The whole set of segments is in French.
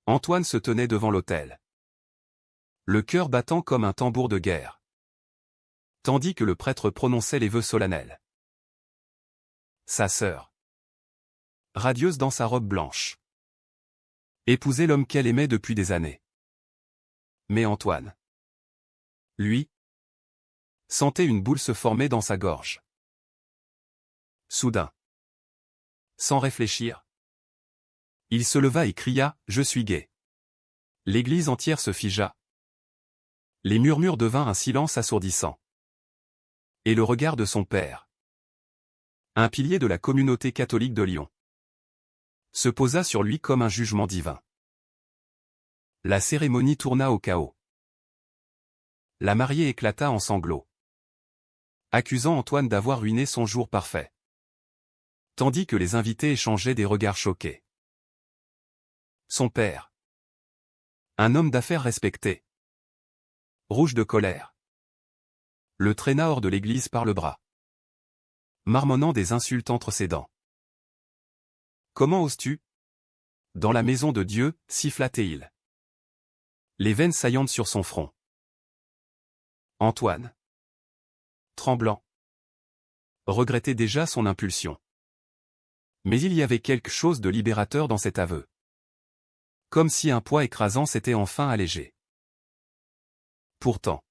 Antoine se tenait devant l'autel, le cœur battant comme un tambour de guerre, tandis que le prêtre prononçait les vœux solennels. Sa sœur, radieuse dans sa robe blanche, épousait l'homme qu'elle aimait depuis des années. Mais Antoine, lui, sentait une boule se former dans sa gorge. Soudain, sans réfléchir, il se leva et cria « Je suis gay ». L'église entière se figea. Les murmures devinrent un silence assourdissant. Et le regard de son père, un pilier de la communauté catholique de Lyon, se posa sur lui comme un jugement divin. La cérémonie tourna au chaos. La mariée éclata en sanglots, accusant Antoine d'avoir ruiné son jour parfait, tandis que les invités échangeaient des regards choqués. Son père, un homme d'affaires respecté, rouge de colère, le traîna hors de l'église par le bras, marmonnant des insultes entre ses dents. « Comment oses-tu ? Dans la maison de Dieu, siffla-t-il, les veines saillantes sur son front. Antoine, tremblant, regrettait déjà son impulsion. Mais il y avait quelque chose de libérateur dans cet aveu. Comme si un poids écrasant s'était enfin allégé. Pourtant,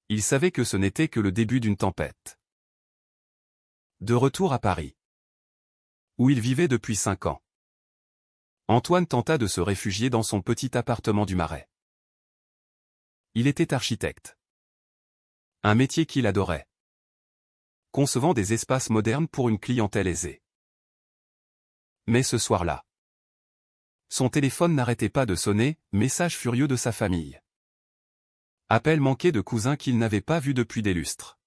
il savait que ce n'était que le début d'une tempête. De retour à Paris, où il vivait depuis 5 ans, Antoine tenta de se réfugier dans son petit appartement du Marais. Il était architecte. Un métier qu'il adorait. Concevant des espaces modernes pour une clientèle aisée. Mais ce soir-là, son téléphone n'arrêtait pas de sonner, message furieux de sa famille. Appel manqué de cousins qu'il n'avait pas vus depuis des lustres.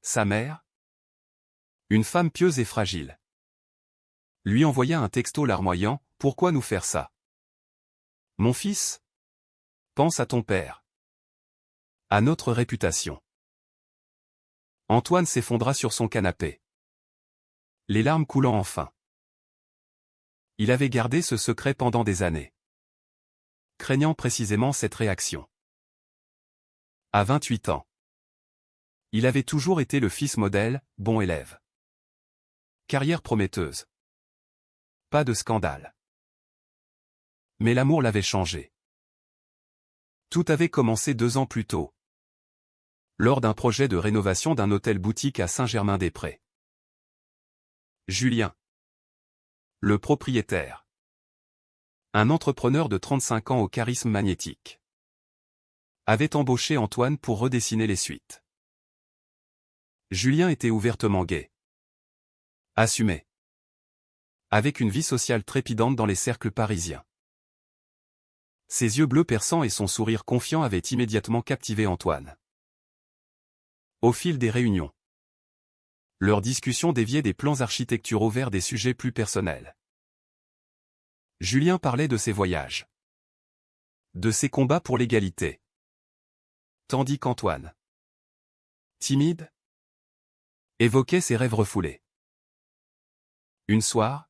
Sa mère, une femme pieuse et fragile, lui envoya un texto larmoyant, « Pourquoi nous faire ça ? Mon fils ? Pense à ton père. À notre réputation. » Antoine s'effondra sur son canapé, les larmes coulant enfin. Il avait gardé ce secret pendant des années, craignant précisément cette réaction. À 28 ans, il avait toujours été le fils modèle, bon élève. Carrière prometteuse. Pas de scandale. Mais l'amour l'avait changé. Tout avait commencé 2 ans plus tôt, lors d'un projet de rénovation d'un hôtel-boutique à Saint-Germain-des-Prés. Julien, le propriétaire, un entrepreneur de 35 ans au charisme magnétique, avait embauché Antoine pour redessiner les suites. Julien était ouvertement gay. Assumé. Avec une vie sociale trépidante dans les cercles parisiens. Ses yeux bleus perçants et son sourire confiant avaient immédiatement captivé Antoine. Au fil des réunions, leurs discussions déviaient des plans architecturaux vers des sujets plus personnels. Julien parlait de ses voyages, de ses combats pour l'égalité. Tandis qu'Antoine, timide, évoquait ses rêves refoulés. Une soir,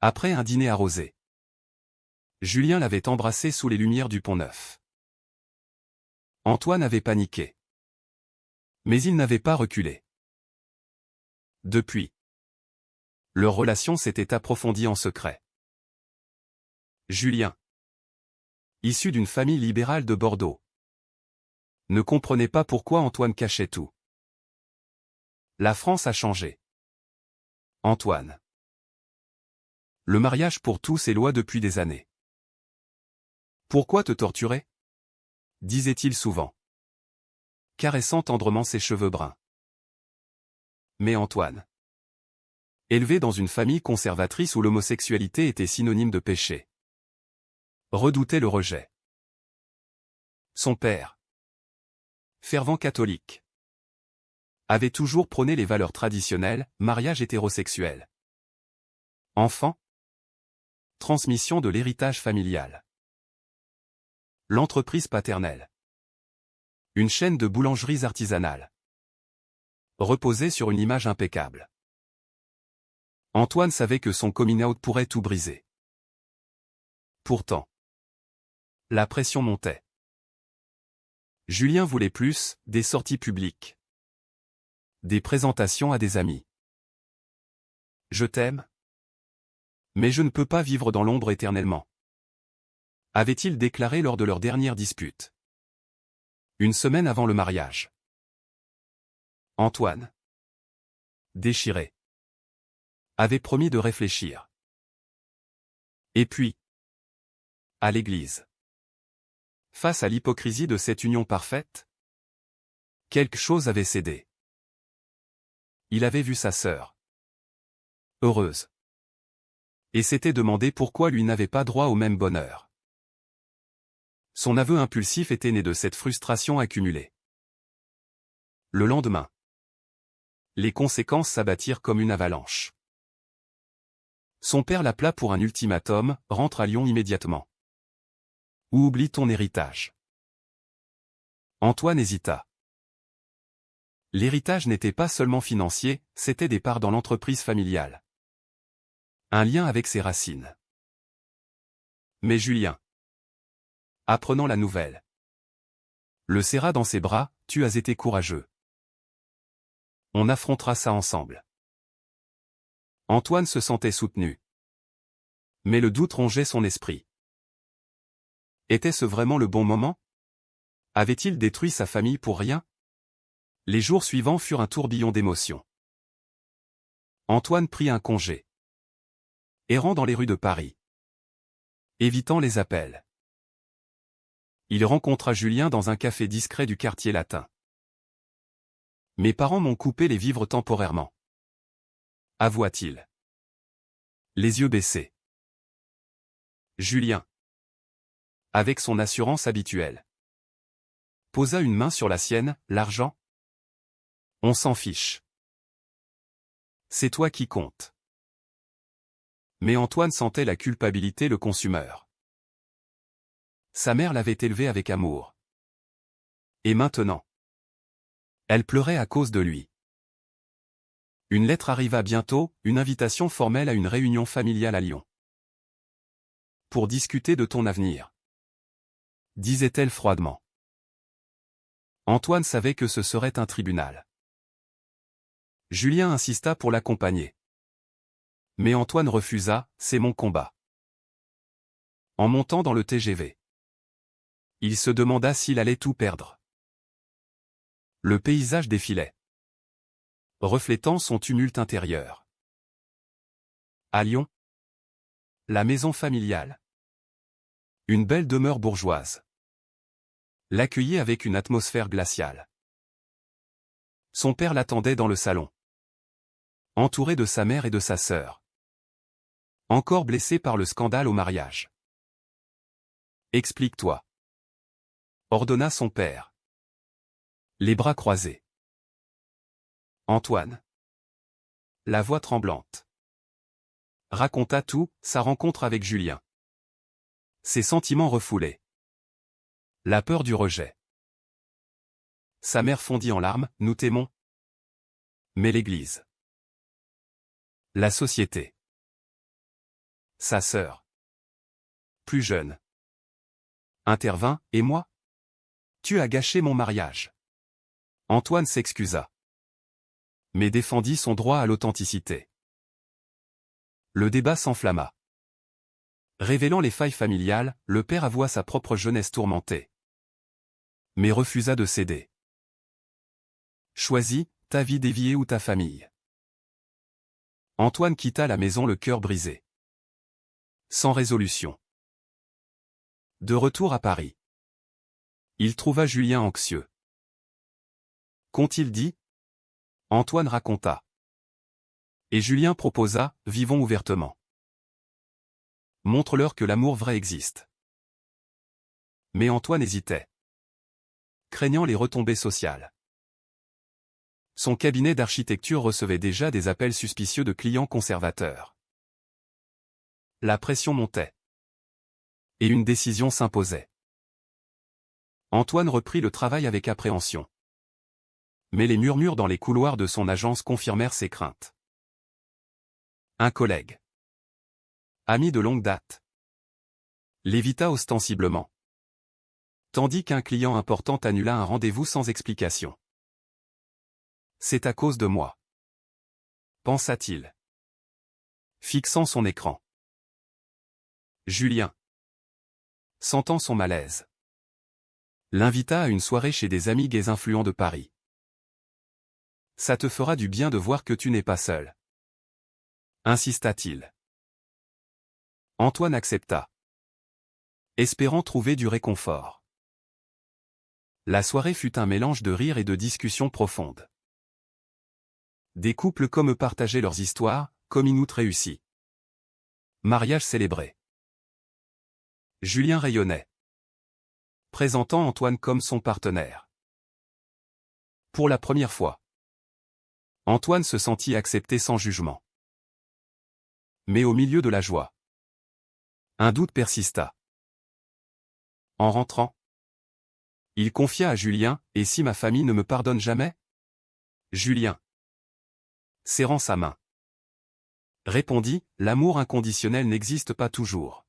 après un dîner arrosé, Julien l'avait embrassé sous les lumières du Pont-Neuf. Antoine avait paniqué. Mais il n'avait pas reculé. Depuis, leur relation s'était approfondie en secret. Julien, issu d'une famille libérale de Bordeaux, ne comprenait pas pourquoi Antoine cachait tout. La France a changé. Antoine. Le mariage pour tous est loi depuis des années. Pourquoi te torturer ? Disait-il souvent, caressant tendrement ses cheveux bruns. Mais Antoine, élevé dans une famille conservatrice où l'homosexualité était synonyme de péché, redoutait le rejet. Son père, fervent catholique, avait toujours prôné les valeurs traditionnelles, mariage hétérosexuel. Enfant, transmission de l'héritage familial. L'entreprise paternelle. Une chaîne de boulangeries artisanales. Reposait sur une image impeccable. Antoine savait que son coming out pourrait tout briser. Pourtant, la pression montait. Julien voulait plus, des sorties publiques. Des présentations à des amis. Je t'aime. Mais je ne peux pas vivre dans l'ombre éternellement. Avait-il déclaré lors de leur dernière dispute. Une semaine avant le mariage. Antoine, déchiré, avait promis de réfléchir. Et puis, à l'église. Face à l'hypocrisie de cette union parfaite, quelque chose avait cédé. Il avait vu sa sœur. Heureuse. Et s'était demandé pourquoi lui n'avait pas droit au même bonheur. Son aveu impulsif était né de cette frustration accumulée. Le lendemain, les conséquences s'abattirent comme une avalanche. Son père l'appela pour un ultimatum, rentre à Lyon immédiatement. Ou oublie ton héritage. Antoine hésita. L'héritage n'était pas seulement financier, c'était des parts dans l'entreprise familiale. Un lien avec ses racines. Mais Julien, apprenant la nouvelle, le serra dans ses bras, tu as été courageux. On affrontera ça ensemble. Antoine se sentait soutenu. Mais le doute rongeait son esprit. Était-ce vraiment le bon moment? Avait-il détruit sa famille pour rien? Les jours suivants furent un tourbillon d'émotions. Antoine prit un congé. Errant dans les rues de Paris. Évitant les appels. Il rencontra Julien dans un café discret du quartier latin. Mes parents m'ont coupé les vivres temporairement. Avoua-t-il. Les yeux baissés. Julien, avec son assurance habituelle, posa une main sur la sienne, l'argent? On s'en fiche. C'est toi qui compte. Mais Antoine sentait la culpabilité le consumeur. Sa mère l'avait élevé avec amour. Et maintenant, elle pleurait à cause de lui. Une lettre arriva bientôt, une invitation formelle à une réunion familiale à Lyon. Pour discuter de ton avenir, disait-elle froidement. Antoine savait que ce serait un tribunal. Julien insista pour l'accompagner. Mais Antoine refusa, c'est mon combat. En montant dans le TGV, il se demanda s'il allait tout perdre. Le paysage défilait, reflétant son tumulte intérieur. À Lyon, la maison familiale. Une belle demeure bourgeoise. L'accueillait avec une atmosphère glaciale. Son père l'attendait dans le salon, entouré de sa mère et de sa sœur. Encore blessé par le scandale au mariage. Explique-toi, ordonna son père. Les bras croisés. Antoine, la voix tremblante, raconta tout, sa rencontre avec Julien. Ses sentiments refoulés. La peur du rejet. Sa mère fondit en larmes, nous t'aimons. Mais l'Église. La société. Sa sœur, plus jeune, intervint, et moi? Tu as gâché mon mariage. Antoine s'excusa, mais défendit son droit à l'authenticité. Le débat s'enflamma. Révélant les failles familiales, le père avoua sa propre jeunesse tourmentée. Mais refusa de céder. Choisis, ta vie déviée ou ta famille. Antoine quitta la maison le cœur brisé. Sans résolution. De retour à Paris, il trouva Julien anxieux. Qu'ont-ils dit? Antoine raconta. Et Julien proposa, vivons ouvertement. Montre-leur que l'amour vrai existe. Mais Antoine hésitait, craignant les retombées sociales. Son cabinet d'architecture recevait déjà des appels suspicieux de clients conservateurs. La pression montait. Et une décision s'imposait. Antoine reprit le travail avec appréhension. Mais les murmures dans les couloirs de son agence confirmèrent ses craintes. Un collègue, ami de longue date, L'évita ostensiblement. Tandis qu'un client important annula un rendez-vous sans explication. C'est à cause de moi, pensa-t-il, fixant son écran. Julien, sentant son malaise, l'invita à une soirée chez des amis gays influents de Paris. Ça te fera du bien de voir que tu n'es pas seul, insista-t-il. Antoine accepta, espérant trouver du réconfort. La soirée fut un mélange de rires et de discussions profondes. Des couples comme partageaient leurs histoires, comme in out réussi. Mariage célébré. Julien rayonnait, présentant Antoine comme son partenaire. Pour la première fois, Antoine se sentit accepté sans jugement. Mais au milieu de la joie, un doute persista. En rentrant, il confia à Julien, « Et si ma famille ne me pardonne jamais ?» Julien, serrant sa main, répondit, « L'amour inconditionnel n'existe pas toujours.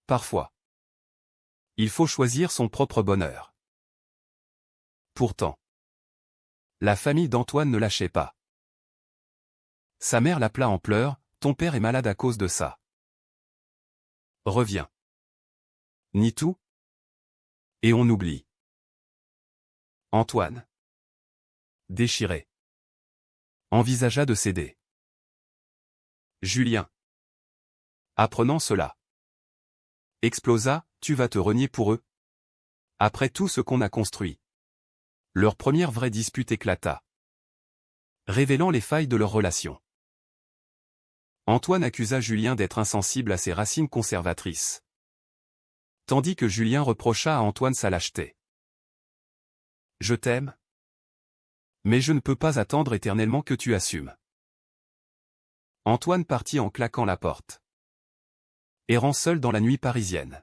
Parfois, il faut choisir son propre bonheur. » Pourtant, la famille d'Antoine ne lâchait pas. Sa mère l'appela en pleurs, « Ton père est malade à cause de ça. Reviens. » Nie tout, et on oublie. Antoine, déchiré, envisagea de céder. Julien, apprenant cela, explosa, « Tu vas te renier pour eux? Après tout ce qu'on a construit. » Leur première vraie dispute éclata, révélant les failles de leur relation. Antoine accusa Julien d'être insensible à ses racines conservatrices, tandis que Julien reprocha à Antoine sa lâcheté. « Je t'aime, mais je ne peux pas attendre éternellement que tu assumes. » Antoine partit en claquant la porte, errant seul dans la nuit parisienne.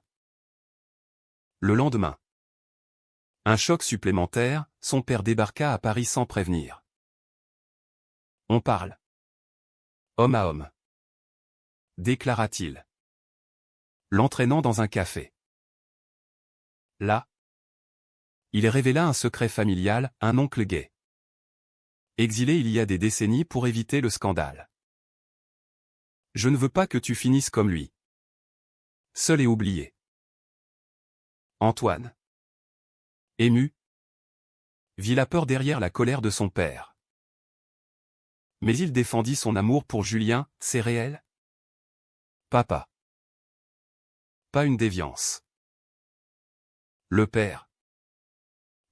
Le lendemain, un choc supplémentaire, son père débarqua à Paris sans prévenir. « On parle. Homme à homme. » déclara-t-il, l'entraînant dans un café. Là, il révéla un secret familial, un oncle gay, exilé il y a des décennies pour éviter le scandale. « Je ne veux pas que tu finisses comme lui. Seul et oublié. » Antoine, ému, vit la peur derrière la colère de son père. Mais il défendit son amour pour Julien, « C'est réel? Papa. Pas une déviance. » Le père,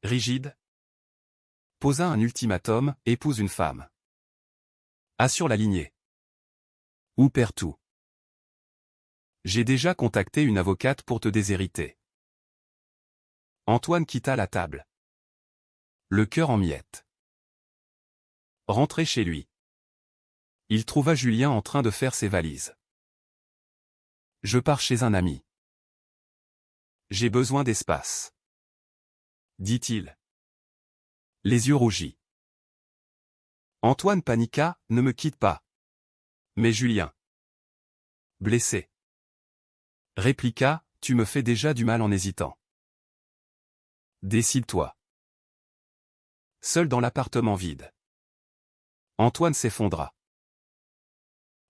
rigide, posa un ultimatum, « Épouse une femme. Assure la lignée. Ou perds tout. J'ai déjà contacté une avocate pour te déshériter. » Antoine quitta la table, le cœur en miettes. Rentré chez lui, il trouva Julien en train de faire ses valises. « Je pars chez un ami. J'ai besoin d'espace. » dit-il, les yeux rougis. Antoine paniqua, « Ne me quitte pas. » Mais Julien, blessé, répliqua, « Tu me fais déjà du mal en hésitant. Décide-toi. » Seul dans l'appartement vide, Antoine s'effondra.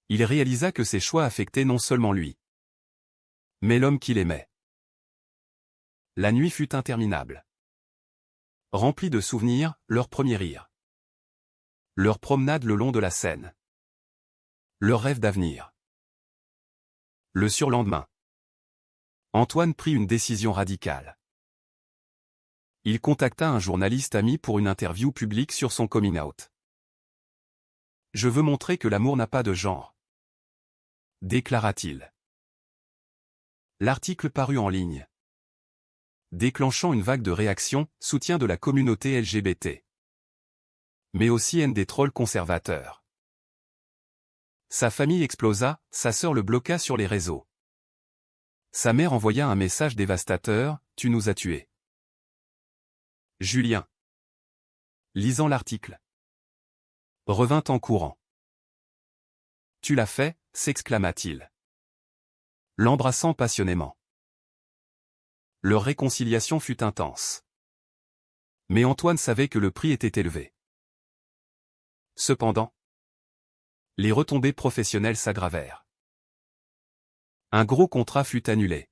Il réalisa que ses choix affectaient non seulement lui, mais l'homme qu'il aimait. La nuit fut interminable, remplie de souvenirs, leur premier rire, leur promenade le long de la Seine, leur rêve d'avenir. Le surlendemain, Antoine prit une décision radicale. Il contacta un journaliste ami pour une interview publique sur son coming out. « Je veux montrer que l'amour n'a pas de genre, » déclara-t-il. L'article parut en ligne, déclenchant une vague de réactions, soutien de la communauté LGBT, mais aussi haine des trolls conservateurs. Sa famille explosa, sa sœur le bloqua sur les réseaux. Sa mère envoya un message dévastateur, « Tu nous as tués. » Julien, lisant l'article, revint en courant. « Tu l'as fait » s'exclama-t-il. l'embrassant passionnément. Leur réconciliation fut intense. Mais Antoine savait que le prix était élevé. Cependant, les retombées professionnelles s'aggravèrent. Un gros contrat fut annulé,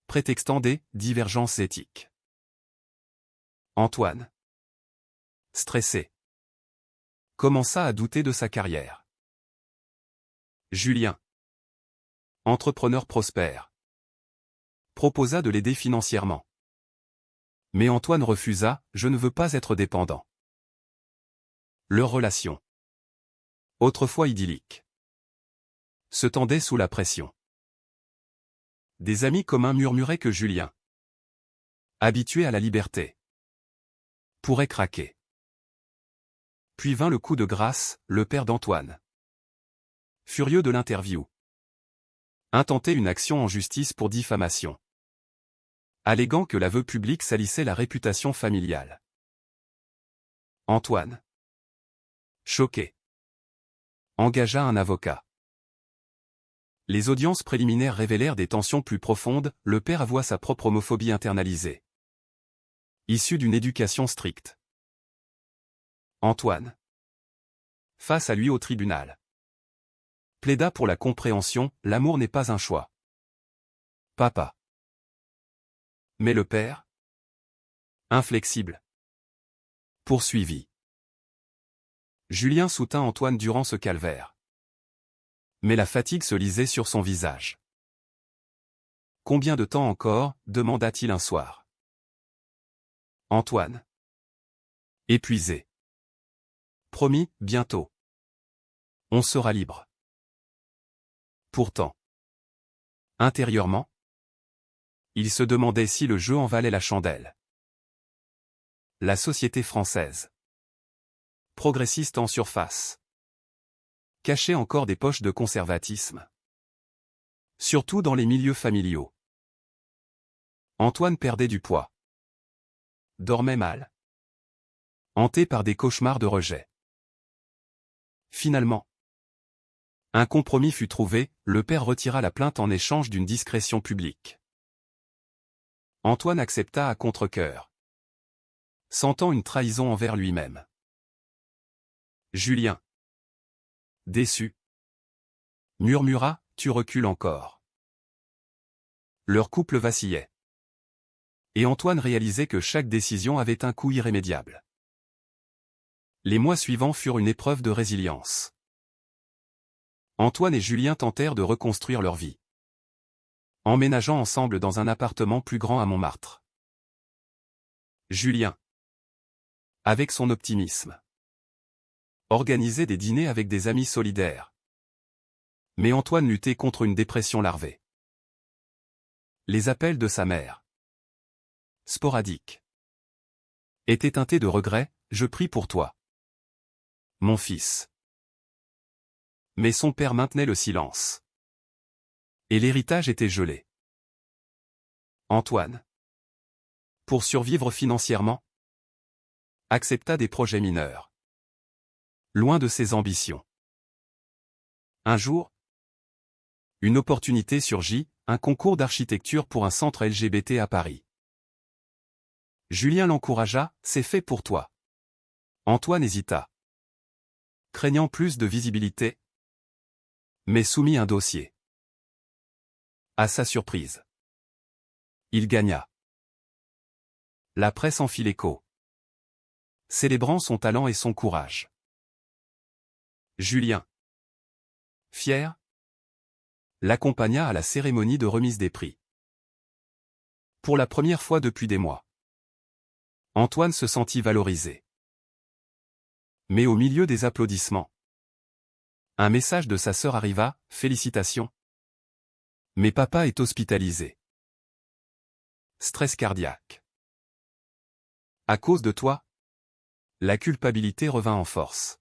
prétextant des divergences éthiques. Antoine, stressé, commença à douter de sa carrière. Julien, entrepreneur prospère, proposa de l'aider financièrement. Mais Antoine refusa, « Je ne veux pas être dépendant. » Leur relation, autrefois idyllique, se tendait sous la pression. Des amis communs murmuraient que Julien, habitué à la liberté, pourrait craquer. Puis vint le coup de grâce, le père d'Antoine, furieux de l'interview, intentait une action en justice pour diffamation, alléguant que l'aveu public salissait la réputation familiale. Antoine, choqué, engagea un avocat. Les audiences préliminaires révélèrent des tensions plus profondes, le père avoua sa propre homophobie internalisée, issue d'une éducation stricte. Antoine, face à lui au tribunal, plaida pour la compréhension, l'amour n'est pas un choix. Papa. Mais le père, inflexible, poursuivit. Julien soutint Antoine durant ce calvaire. Mais la fatigue se lisait sur son visage. Combien de temps encore, demanda-t-il un soir. Antoine, épuisé. Promis, bientôt. On sera libre. Pourtant, intérieurement, il se demandait si le jeu en valait la chandelle. La société française, progressiste en surface, cachait encore des poches de conservatisme. Surtout dans les milieux familiaux. Antoine perdait du poids. Dormait mal. Hanté par des cauchemars de rejet. Finalement, un compromis fut trouvé, le père retira la plainte en échange d'une discrétion publique. Antoine accepta à contre-cœur, sentant une trahison envers lui-même. Julien, déçu, murmura, « Tu recules encore. » Leur couple vacillait. Et Antoine réalisait que chaque décision avait un coût irrémédiable. Les mois suivants furent une épreuve de résilience. Antoine et Julien tentèrent de reconstruire leur vie, emménageant ensemble dans un appartement plus grand à Montmartre. Julien, avec son optimisme, organisait des dîners avec des amis solidaires. Mais Antoine luttait contre une dépression larvée. Les appels de sa mère, sporadiques, étaient teintés de regrets, « Je prie pour toi, mon fils. » Mais son père maintenait le silence. Et l'héritage était gelé. Antoine, pour survivre financièrement, accepta des projets mineurs, loin de ses ambitions. Un jour, une opportunité surgit, un concours d'architecture pour un centre LGBT à Paris. Julien l'encouragea, « C'est fait pour toi. » Antoine hésita, craignant plus de visibilité, mais soumit un dossier. À sa surprise, il gagna. La presse en fit l'écho, célébrant son talent et son courage. Julien, fier, l'accompagna à la cérémonie de remise des prix. Pour la première fois depuis des mois, Antoine se sentit valorisé. Mais au milieu des applaudissements, un message de sa sœur arriva, « Félicitations. Mais papa est hospitalisé. Stress cardiaque. À cause de toi, la culpabilité revint en force. »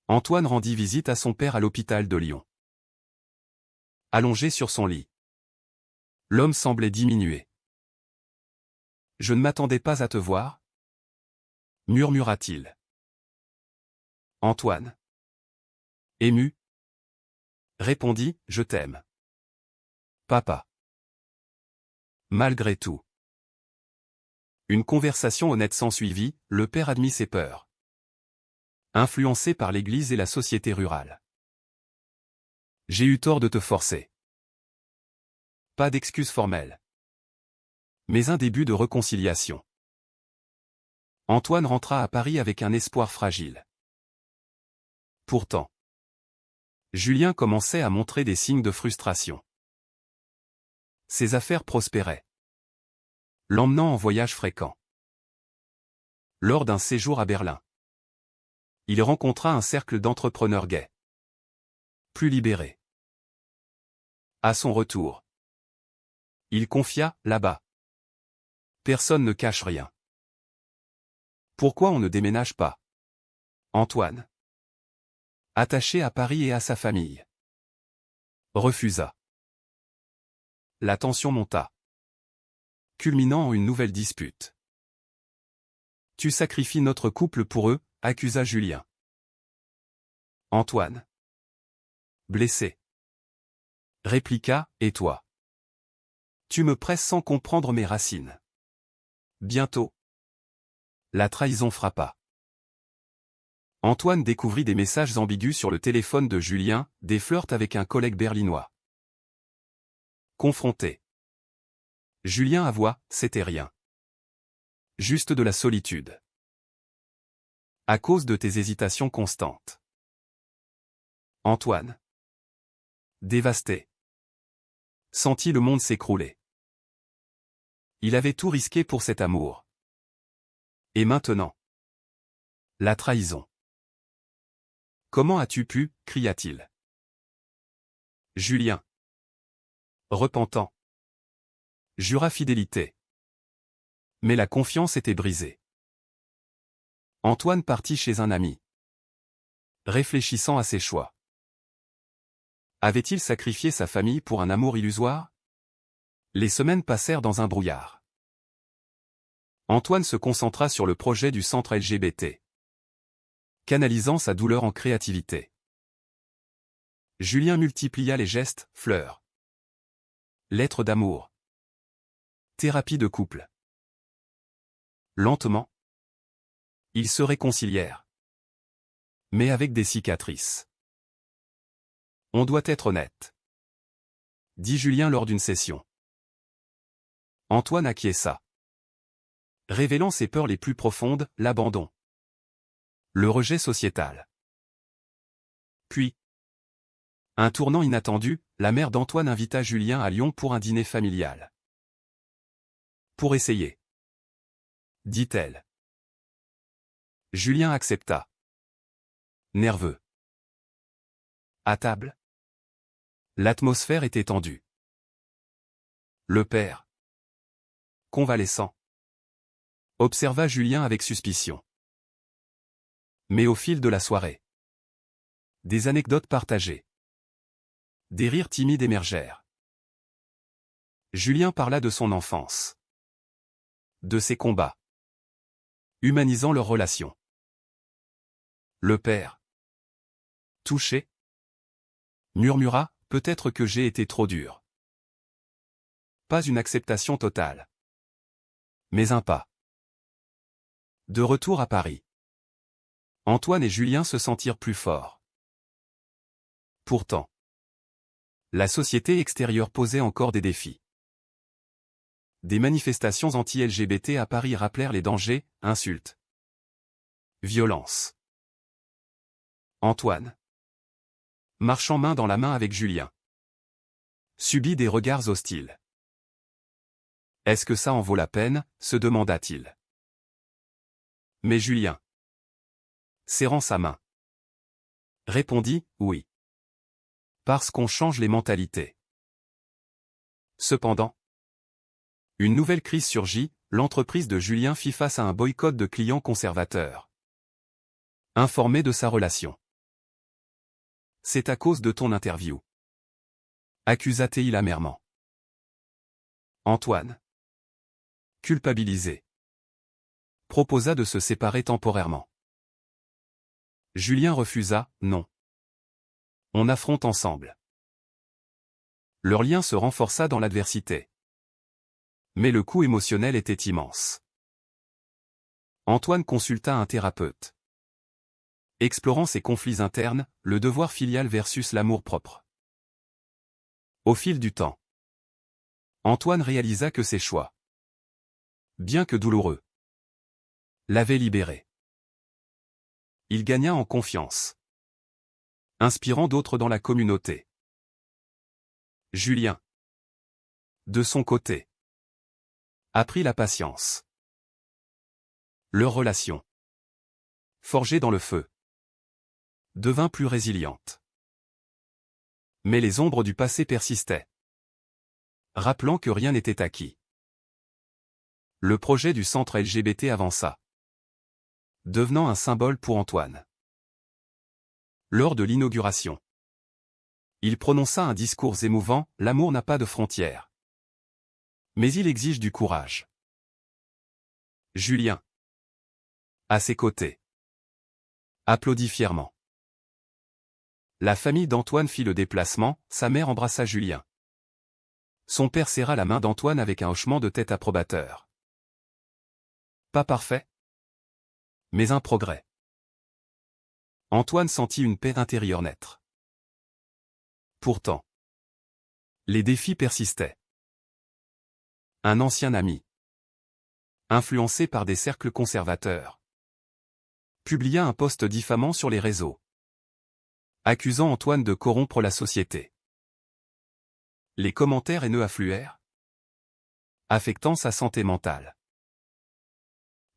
Antoine rendit visite à son père à l'hôpital de Lyon. Allongé sur son lit, l'homme semblait diminuer. « Je ne m'attendais pas à te voir, » murmura-t-il. Antoine, ému, répondit, « Je t'aime. » Papa. Malgré tout. Une conversation honnête s'ensuivit, le père admit ses peurs. Influencé par l'Église et la société rurale. J'ai eu tort de te forcer. Pas d'excuse formelle. Mais un début de réconciliation. Antoine rentra à Paris avec un espoir fragile. Pourtant, Julien commençait à montrer des signes de frustration. Ses affaires prospéraient, l'emmenant en voyage fréquent. Lors d'un séjour à Berlin, il rencontra un cercle d'entrepreneurs gays. Plus libérés. À son retour, il confia, là-bas. Personne ne cache rien. Pourquoi on ne déménage pas? Antoine, attaché à Paris et à sa famille, refusa. La tension monta, culminant en une nouvelle dispute. Tu sacrifies notre couple pour eux, accusa Julien. Antoine, blessé, répliqua, et toi? Tu me presses sans comprendre mes racines. Bientôt, la trahison frappa. Antoine découvrit des messages ambigus sur le téléphone de Julien, des flirts avec un collègue berlinois. Confronté, Julien avoua, c'était rien. Juste de la solitude. À cause de tes hésitations constantes. Antoine, dévasté, sentit le monde s'écrouler. Il avait tout risqué pour cet amour. Et maintenant? La trahison. Comment as-tu pu? Cria-t-il. Julien, repentant, jura fidélité. Mais la confiance était brisée. Antoine partit chez un ami, réfléchissant à ses choix. Avait-il sacrifié sa famille pour un amour illusoire? Les semaines passèrent dans un brouillard. Antoine se concentra sur le projet du centre LGBT, canalisant sa douleur en créativité. Julien multiplia les gestes, fleurs, lettres d'amour, thérapie de couple. Lentement, ils se réconcilièrent. Mais avec des cicatrices. On doit être honnête, dit Julien lors d'une session. Antoine acquiesça, révélant ses peurs les plus profondes, l'abandon, le rejet sociétal. Puis, un tournant inattendu, la mère d'Antoine invita Julien à Lyon pour un dîner familial. Pour essayer, dit-elle. Julien accepta. Nerveux. À table, l'atmosphère était tendue. Le père, convalescent, observa Julien avec suspicion. Mais au fil de la soirée, des anecdotes partagées, des rires timides émergèrent. Julien parla de son enfance, de ses combats, humanisant leur relation. Le père, touché, murmura, peut-être que j'ai été trop dur. Pas une acceptation totale, mais un pas. De retour à Paris, Antoine et Julien se sentirent plus forts. Pourtant, la société extérieure posait encore des défis. Des manifestations anti-LGBT à Paris rappelèrent les dangers, insultes, violences. Antoine, marchant main dans la main avec Julien, subit des regards hostiles. Est-ce que ça en vaut la peine? Se demanda-t-il. Mais Julien, serrant sa main, répondit, oui. Parce qu'on change les mentalités. Cependant, une nouvelle crise surgit, l'entreprise de Julien fit face à un boycott de clients conservateurs. Informé de sa relation. C'est à cause de ton interview, accusa-t-il amèrement. Antoine, culpabilisé, proposa de se séparer temporairement. Julien refusa, non. On affronte ensemble. Leur lien se renforça dans l'adversité. Mais le coût émotionnel était immense. Antoine consulta un thérapeute. Explorant ses conflits internes, le devoir filial versus l'amour-propre. Au fil du temps, Antoine réalisa que ses choix, bien que douloureux, l'avaient libéré. Il gagna en confiance, inspirant d'autres dans la communauté. Julien, de son côté, apprit la patience. Leur relation, forgée dans le feu, devint plus résiliente. Mais les ombres du passé persistaient, rappelant que rien n'était acquis. Le projet du centre LGBT avança, devenant un symbole pour Antoine. Lors de l'inauguration, il prononça un discours émouvant, « L'amour n'a pas de frontières. Mais il exige du courage. » Julien, à ses côtés, applaudit fièrement. La famille d'Antoine fit le déplacement, sa mère embrassa Julien. Son père serra la main d'Antoine avec un hochement de tête approbateur. Pas parfait, mais un progrès. Antoine sentit une paix intérieure naître. Pourtant, les défis persistaient. Un ancien ami, influencé par des cercles conservateurs, publia un post diffamant sur les réseaux, accusant Antoine de corrompre la société. Les commentaires haineux affluèrent, affectant sa santé mentale.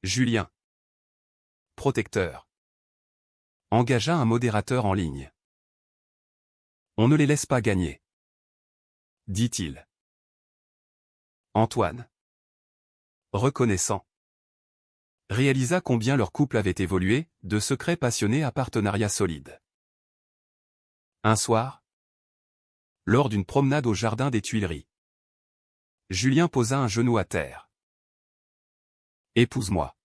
Julien, protecteur, engagea un modérateur en ligne. On ne les laisse pas gagner, dit-il. Antoine, reconnaissant, réalisa combien leur couple avait évolué, de secrets passionnés à partenariats solides. Un soir, lors d'une promenade au jardin des Tuileries, Julien posa un genou à terre. « Épouse-moi.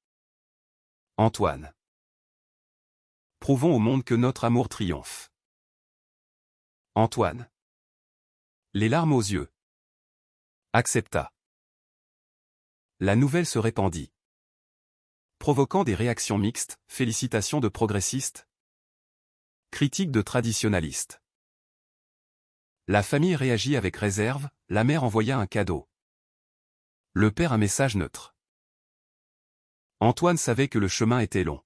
Antoine. Prouvons au monde que notre amour triomphe. » Antoine, les larmes aux yeux, accepta. La nouvelle se répandit, provoquant des réactions mixtes, félicitations de progressistes, critiques de traditionalistes. La famille réagit avec réserve, la mère envoya un cadeau. Le père un message neutre. Antoine savait que le chemin était long.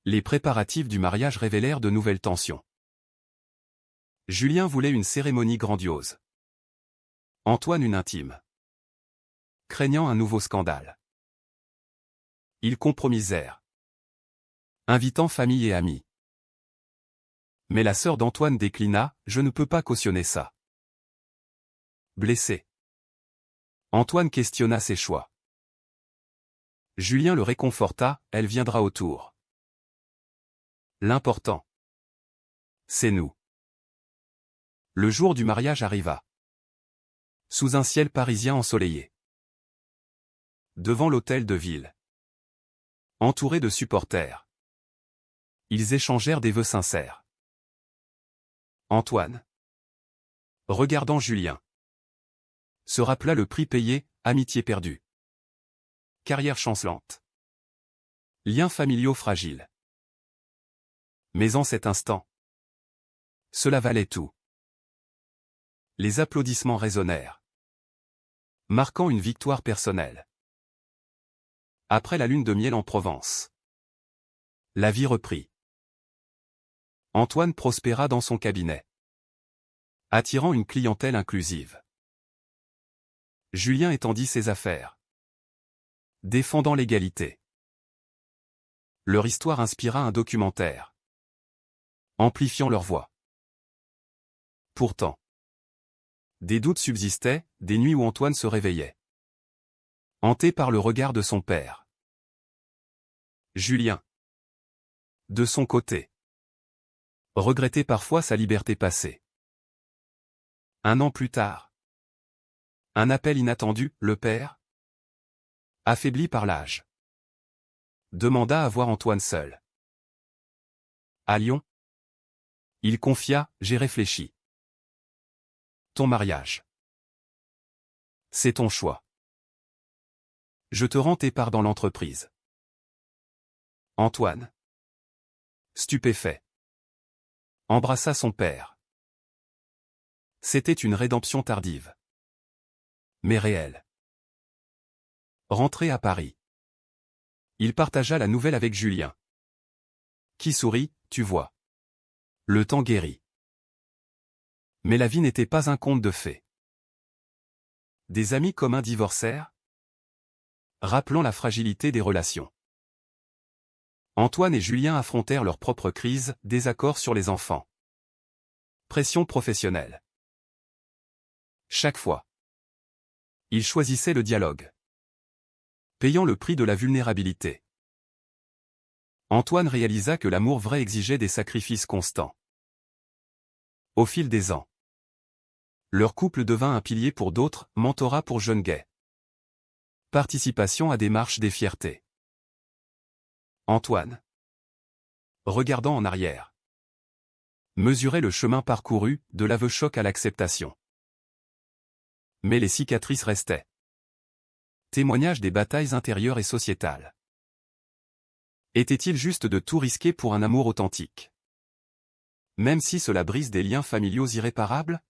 Les préparatifs du mariage révélèrent de nouvelles tensions. Julien voulait une cérémonie grandiose. Antoine une intime. Craignant un nouveau scandale, ils compromisèrent, invitant famille et amis. Mais la sœur d'Antoine déclina, « Je ne peux pas cautionner ça. » Blessé, Antoine questionna ses choix. Julien le réconforta, « Elle viendra au tour. L'important, c'est nous. » Le jour du mariage arriva. Sous un ciel parisien ensoleillé. Devant l'hôtel de ville. Entourés de supporters. Ils échangèrent des vœux sincères. Antoine, regardant Julien, se rappela le prix payé, amitié perdue. Carrière chancelante. Liens familiaux fragiles. Mais en cet instant, cela valait tout. Les applaudissements résonnèrent, marquant une victoire personnelle. Après la lune de miel en Provence, la vie reprit. Antoine prospéra dans son cabinet, attirant une clientèle inclusive. Julien étendit ses affaires, défendant l'égalité. Leur histoire inspira un documentaire, amplifiant leur voix. Pourtant, des doutes subsistaient, des nuits où Antoine se réveillait, hanté par le regard de son père. Julien, de son côté, regrettait parfois sa liberté passée. Un an plus tard, un appel inattendu, le père, affaibli par l'âge, demanda à voir Antoine seul. À Lyon, il confia, « J'ai réfléchi. ton mariage. C'est ton choix. Je te rends tes parts dans l'entreprise. Antoine, stupéfait, embrassa son père. C'était une rédemption tardive, mais réelle. Rentré à Paris, il partagea la nouvelle avec Julien, qui sourit, tu vois. Le temps guérit. Mais la vie n'était pas un conte de fées. Des amis communs divorcèrent, rappelant la fragilité des relations. Antoine et Julien affrontèrent leur propre crise, désaccords sur les enfants. Pression professionnelle. Chaque fois, ils choisissaient le dialogue, payant le prix de la vulnérabilité. Antoine réalisa que l'amour vrai exigeait des sacrifices constants. Au fil des ans, leur couple devint un pilier pour d'autres, mentorat pour jeunes gays. Participation à des marches des fiertés. Antoine, regardant en arrière, mesurait le chemin parcouru, de l'aveu choc à l'acceptation. Mais les cicatrices restaient. Témoignage des batailles intérieures et sociétales. Était-il juste de tout risquer pour un amour authentique? Même si cela brise des liens familiaux irréparables?